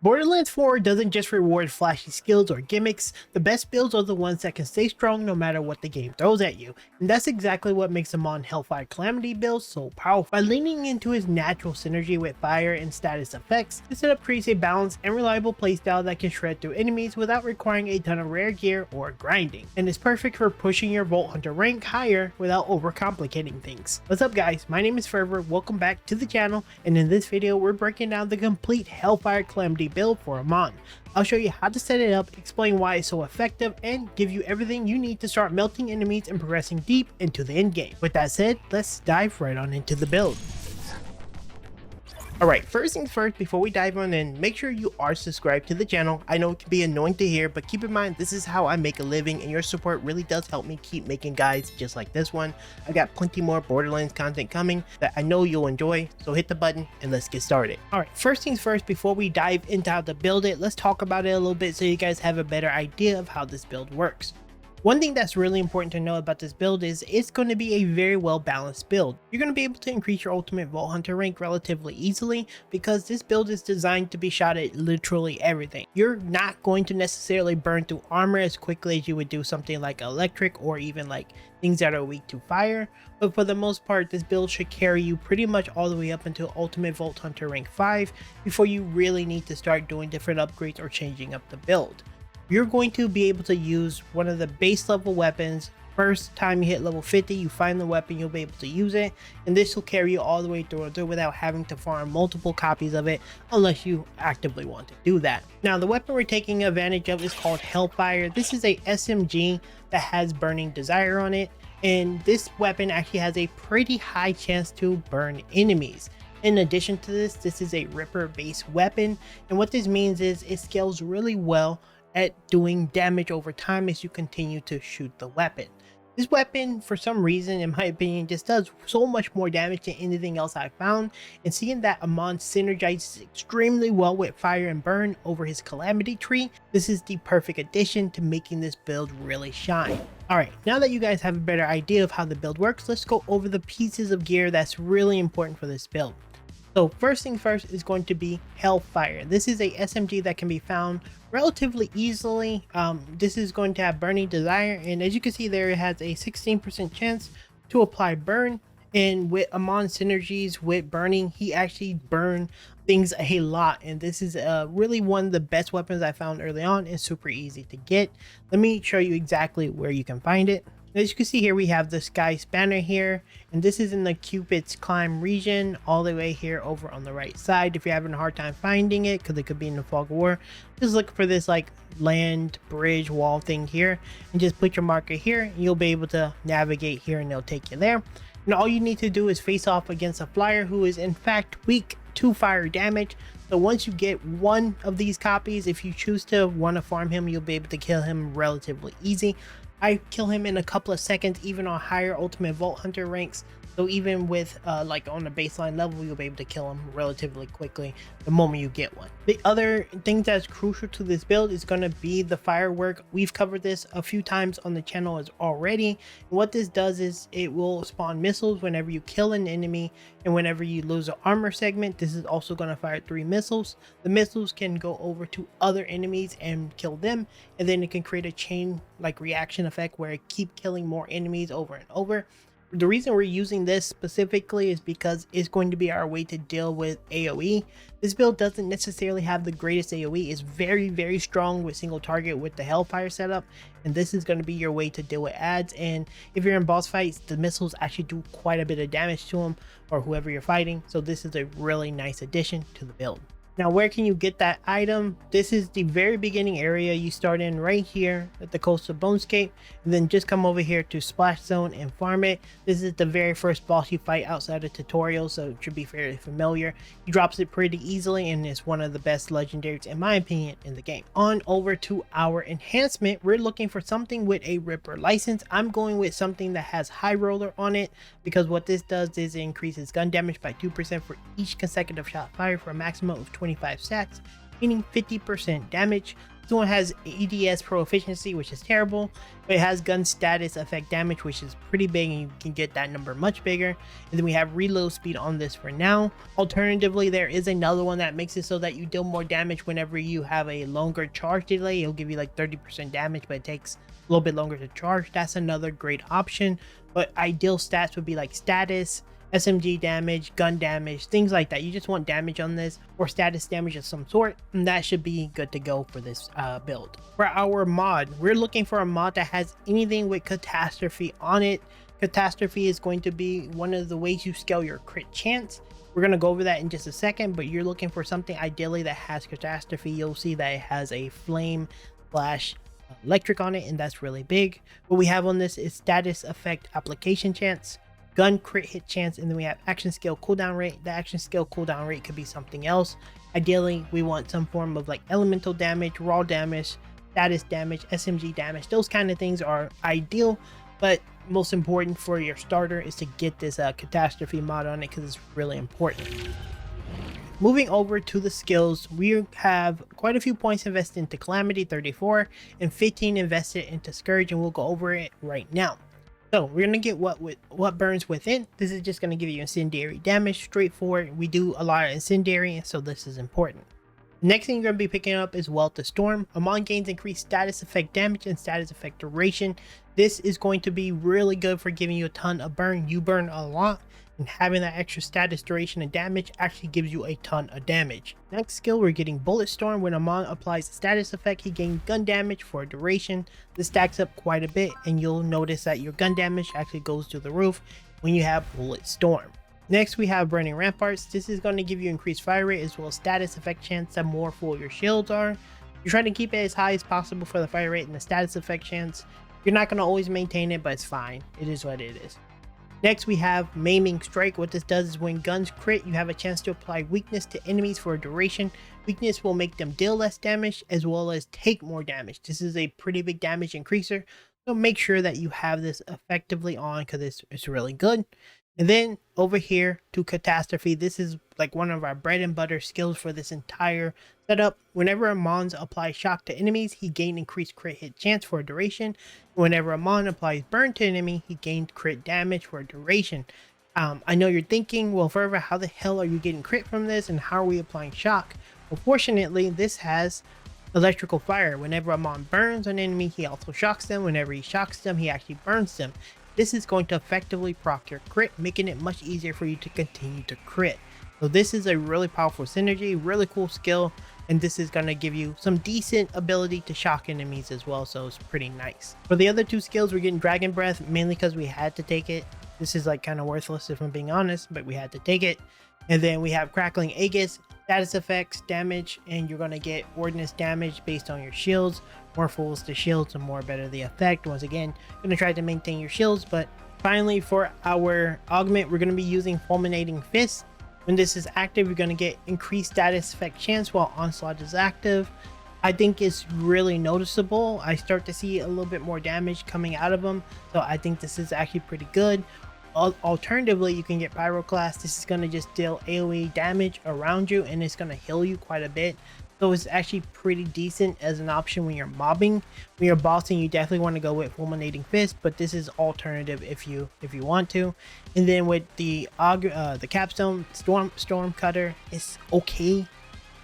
Borderlands 4 doesn't just reward flashy skills or gimmicks. The best builds are the ones that can stay strong no matter what the game throws at you, and that's exactly what makes Amon Hellfire Calamity build so powerful. By leaning into his natural synergy with fire and status effects, this setup creates a balanced and reliable playstyle that can shred through enemies without requiring a ton of rare gear or grinding, and is perfect for pushing your Vault Hunter rank higher without overcomplicating things. What's up guys, my name is Fervor, welcome back to the channel, and in this video we're breaking down the complete Hellfire Calamity build for Amon. I'll show you how to set it up, explain why it's so effective, and give you everything you need to start melting enemies and progressing deep into the end game. With that said, let's dive right on into the build. Alright, first things first, before we dive on in, make sure you are subscribed to the channel. I know it can be annoying to hear, but keep in mind this is how I make a living, and your support really does help me keep making guides just like this one. I got plenty more Borderlands content coming that I know you'll enjoy, so hit the button and let's get started. Alright, first things first, before we dive into how to build it, let's talk about it a little bit so you guys have a better idea of how this build works. One thing that's really important to know about this build is it's going to be a very well balanced build. You're going to be able to increase your ultimate Vault Hunter rank relatively easily because this build is designed to be shot at literally everything. You're not going to necessarily burn through armor as quickly as you would do something like electric or even like things that are weak to fire, but for the most part this build should carry you pretty much all the way up until ultimate Vault Hunter rank 5 before you really need to start doing different upgrades or changing up the build. You're going to be able to use one of the base level weapons. First time you hit level 50, you find the weapon, you'll be able to use it, and this will carry you all the way through without having to farm multiple copies of it unless you actively want to do that. Now the weapon we're taking advantage of is called Hellfire. This is a SMG that has Burning Desire on it, and this weapon actually has a pretty high chance to burn enemies. In addition to this, this is a Ripper based weapon, and what this means is it scales really well at doing damage over time as you continue to shoot the weapon. This weapon, for some reason, in my opinion, just does so much more damage than anything else I found, and seeing that Amon synergizes extremely well with fire and burn over his calamity tree, this is the perfect addition to making this build really shine. Alright, now that you guys have a better idea of how the build works, let's go over the pieces of gear that's really important for this build. So first thing first is going to be Hellfire. This is a SMG that can be found relatively easily. This is going to have Burning Desire, and as you can see there, it has a 16% chance to apply burn, and with Amon synergies with burning, he actually burn things a lot, and this is really one of the best weapons I found early on and super easy to get. Let me show you exactly where you can find it. As you can see here, we have the Sky Spanner here, and this is in the Cupid's Climb region, all the way here over on the right side. If you're having a hard time finding it, because it could be in the Fog of War, just look for this like land bridge wall thing here, and just put your marker here, and you'll be able to navigate here, and they'll take you there. And all you need to do is face off against a flyer who is in fact weak to fire damage. So once you get one of these copies, if you choose to want to farm him, you'll be able to kill him relatively easy. I kill him in a couple of seconds, even on higher ultimate Vault Hunter ranks. So even with like on the baseline level, you'll be able to kill him relatively quickly the moment you get one. The other thing that's crucial to this build is going to be the firework. We've covered this a few times on the channel as already. And what this does is it will spawn missiles whenever you kill an enemy, and whenever you lose an armor segment, this is also going to fire 3 missiles. The missiles can go over to other enemies and kill them, and then it can create a chain like reaction effect where it keep killing more enemies over and over. The reason we're using this specifically is because it's going to be our way to deal with AoE. This build doesn't necessarily have the greatest AoE. It's very strong with single target with the Hellfire setup, and this is going to be your way to deal with ads. And if you're in boss fights, the missiles actually do quite a bit of damage to them or whoever you're fighting, so this is a really nice addition to the build. Now, where can you get that item? This is the very beginning area. You start in right here at the coast of Bonescape, and then just come over here to Splash Zone and farm it. This is the very first boss you fight outside of tutorial, so it should be fairly familiar. He drops it pretty easily, and it's one of the best legendaries in my opinion in the game. On over to our enhancement, we're looking for something with a Ripper license. I'm going with something that has High Roller on it, because what this does is it increases gun damage by 2% for each consecutive shot fired for a maximum of 25 stacks, meaning 50% damage. This one has EDS pro efficiency, which is terrible, but it has gun status effect damage, which is pretty big, and you can get that number much bigger. And then we have reload speed on this for now. Alternatively, there is another one that makes it so that you deal more damage whenever you have a longer charge delay. It'll give you like 30% damage, but it takes a little bit longer to charge. That's another great option, but ideal stats would be like status, SMG damage, gun damage, things like that. You just want damage on this, or status damage of some sort, and that should be good to go for this build. For our mod, we're looking for a mod that has anything with catastrophe on it. Catastrophe is going to be one of the ways you scale your crit chance. We're going to go over that in just a second, but you're looking for something ideally that has catastrophe. You'll see that it has a flame slash electric on it, and that's really big. What we have on this is status effect application chance, gun crit hit chance, and then we have action skill cooldown rate. The action skill cooldown rate could be something else. Ideally, we want some form of like elemental damage, raw damage, status damage, SMG damage. Those kind of things are ideal, but most important for your starter is to get this catastrophe mod on it, because it's really important. Moving over to the skills, we have quite a few points invested into Calamity, 34, and 15 invested into Scourge, and we'll go over it right now. So we're going to get what burns within. This is just going to give you incendiary damage, straightforward. We do a lot of incendiary, so this is important. The next thing you're going to be picking up is Wealth of Storm. Amon gains increased status effect damage and status effect duration. This is going to be really good for giving you a ton of burn. You burn a lot, and having that extra status duration and damage actually gives you a ton of damage. Next skill, we're getting Bullet Storm. When Amon applies the status effect, he gains gun damage for a duration. This stacks up quite a bit, and you'll notice that your gun damage actually goes to the roof when you have Bullet Storm. Next, we have Burning Ramparts. This is going to give you increased fire rate as well as status effect chance the more full your shields are. You're trying to keep it as high as possible for the fire rate and the status effect chance. You're not going to always maintain it, but it's fine. It is what it is. Next, we have Maiming Strike. What this does is when guns crit, you have a chance to apply weakness to enemies for a duration. Weakness will make them deal less damage as well as take more damage. This is a pretty big damage increaser, so make sure that you have this effectively on, because it's really good. And then over here to Catastrophe, this is like one of our bread and butter skills for this entire setup. Whenever Amon applies shock to enemies, he gains increased crit hit chance for a duration. Whenever Amon applies burn to enemy, he gains crit damage for a duration. I know you're thinking, well, Fervor, how the hell are you getting crit from this, and how are we applying shock? Well, fortunately, this has electrical fire. Whenever Amon burns an enemy, he also shocks them. Whenever he shocks them, he actually burns them. This is going to effectively proc your crit, making it much easier for you to continue to crit. So this is a really powerful synergy, really cool skill, and this is going to give you some decent ability to shock enemies as well, so it's pretty nice. For the other two skills, we're getting Dragon Breath, mainly because we had to take it. This is like kind of worthless if I'm being honest, but we had to take it. And then we have Crackling Aegis, status effects, damage, and you're going to get ordnance damage based on your shields. More fools the shields, the more better the effect. Once again, going to try to maintain your shields. But finally, for our augment, we're going to be using Fulminating Fist. When this is active, you're going to get increased status effect chance while Onslaught is active. I think it's really noticeable. I start to see a little bit more damage coming out of them, so I think this is actually pretty good. Alternatively, you can get Pyroclast. This is going to just deal AoE damage around you, and it's going to heal you quite a bit. So it's actually pretty decent as an option when you're mobbing. When you're bossing, you definitely want to go with Fulminating Fist, but this is alternative if you want to. And then with the Capstone Storm Cutter, it's okay.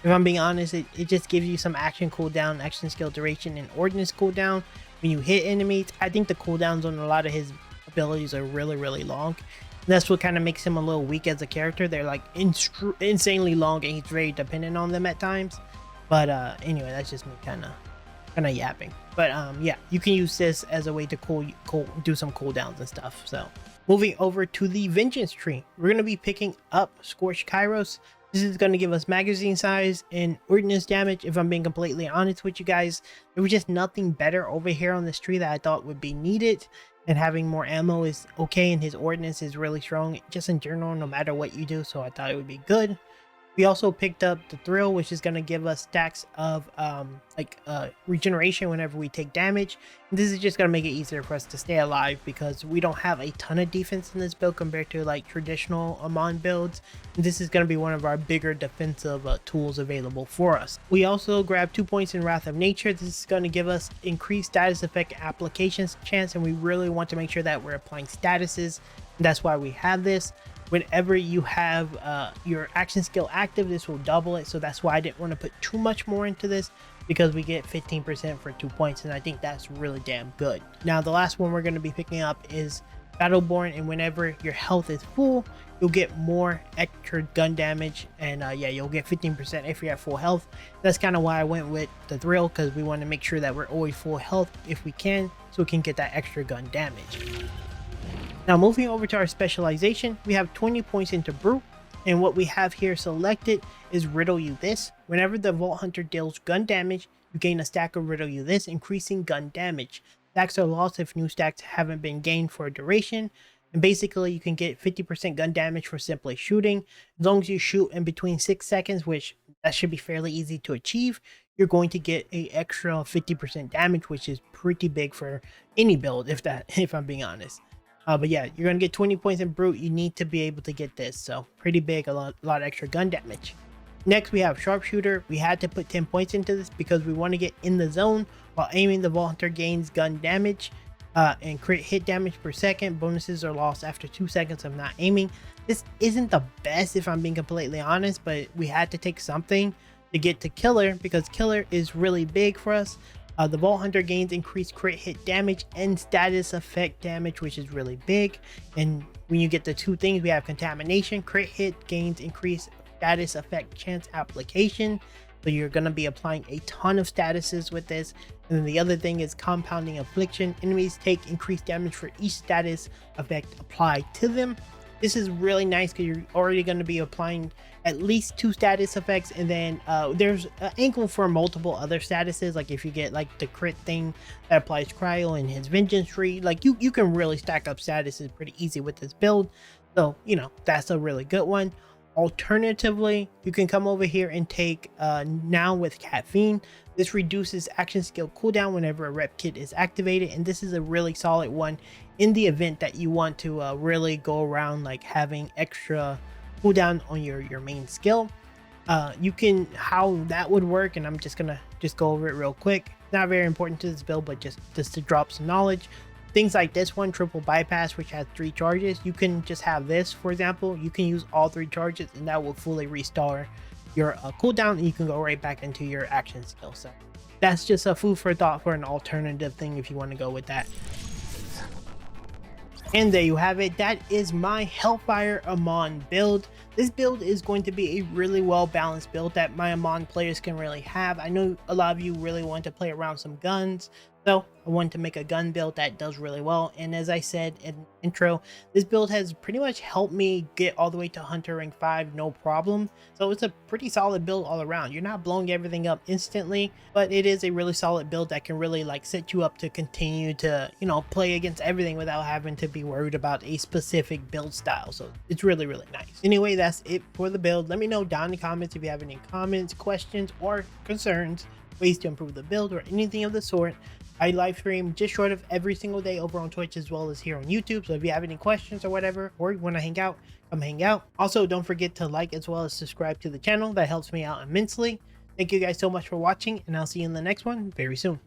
If I'm being honest, it just gives you some action cooldown, action skill duration, and ordnance cooldown when you hit enemies. I think the cooldowns on a lot of his abilities are really long. And that's what kind of makes him a little weak as a character. They're like insanely long, and he's very dependent on them at times. But anyway, that's just me kind of yapping. But yeah, you can use this as a way to do some cooldowns and stuff. So moving over to the Vengeance tree, we're going to be picking up Scorched Kairos. This is going to give us magazine size and ordnance damage. If I'm being completely honest with you guys, there was just nothing better over here on this tree that I thought would be needed. And having more ammo is okay, and his ordnance is really strong just in general, no matter what you do. So I thought it would be good. We also picked up the Thrill, which is going to give us stacks of regeneration whenever we take damage. And this is just going to make it easier for us to stay alive because we don't have a ton of defense in this build compared to like traditional Amon builds. And this is going to be one of our bigger defensive tools available for us. We also grabbed 2 points in Wrath of Nature. This is going to give us increased status effect applications chance, and we really want to make sure that we're applying statuses. And that's why we have this. Whenever you have your action skill active, this will double it. So that's why I didn't want to put too much more into this, because we get 15% for 2 points, and I think that's really damn good. Now the last one we're going to be picking up is Battleborn, and whenever your health is full, you'll get more extra gun damage, and yeah, you'll get 15% if you're at full health. That's kind of why I went with the Thrill, because we want to make sure that we're always full health if we can, so we can get that extra gun damage. Now moving over to our specialization, we have 20 points into Brute, and what we have here selected is Riddle You This. Whenever the Vault Hunter deals gun damage, you gain a stack of Riddle You This, increasing gun damage. Stacks are lost if new stacks haven't been gained for a duration, and basically you can get 50% gun damage for simply shooting. As long as you shoot in between 6 seconds, which that should be fairly easy to achieve, you're going to get a extra 50% damage, which is pretty big for any build, if I'm being honest. But yeah, you're going to get 20 points in Brute. You need to be able to get this. So pretty big, a lot extra gun damage. Next, we have Sharpshooter. We had to put 10 points into this because we want to get in the zone while aiming. The Vault Hunter gains gun damage and crit hit damage per second. Bonuses are lost after 2 seconds of not aiming. This isn't the best, if I'm being completely honest, but we had to take something to get to Killer because Killer is really big for us. The Vault Hunter gains increased crit hit damage and status effect damage, which is really big. And when you get the two things, we have Contamination. Crit hit gains increased status effect chance application. So you're going to be applying a ton of statuses with this. And then the other thing is Compounding Affliction. Enemies take increased damage for each status effect applied to them. This is really nice because you're already going to be applying at least 2 status effects, and then there's an angle for multiple other statuses. Like if you get like the crit thing that applies cryo in his vengeance tree, like you can really stack up statuses pretty easy with this build. So you know, that's a really good one. Alternatively, you can come over here and take Now with Caffeine. This reduces action skill cooldown whenever a rep kit is activated, and this is a really solid one in the event that you want to really go around like having extra cooldown on your main skill. You can, how that would work, and I'm just gonna go over it real quick. Not very important to this build, but just to drop some knowledge. Things like this one, Triple Bypass, which has 3 charges, you can just have this, for example. You can use all 3 charges and that will fully restore your cooldown, and you can go right back into your action skill set. That's just a food for thought for an alternative thing if you want to go with that. And there you have it. That is my Hellfire Amon build. This build is going to be a really well balanced build that my Amon players can really have. I know a lot of you really want to play around some guns, so I wanted to make a gun build that does really well. And as I said in the intro, this build has pretty much helped me get all the way to Hunter rank 5 no problem. So it's a pretty solid build all around. You're not blowing everything up instantly, but it is a really solid build that can really like set you up to continue to, you know, play against everything without having to be worried about a specific build style. So it's really nice. Anyway, that's it for the build. Let me know down in the comments if you have any comments, questions, or concerns, ways to improve the build, or anything of the sort. I live stream just short of every single day over on Twitch as well as here on YouTube. So if you have any questions or whatever, or you want to hang out, come hang out. Also, don't forget to like as well as subscribe to the channel. That helps me out immensely. Thank you guys so much for watching, and I'll see you in the next one very soon.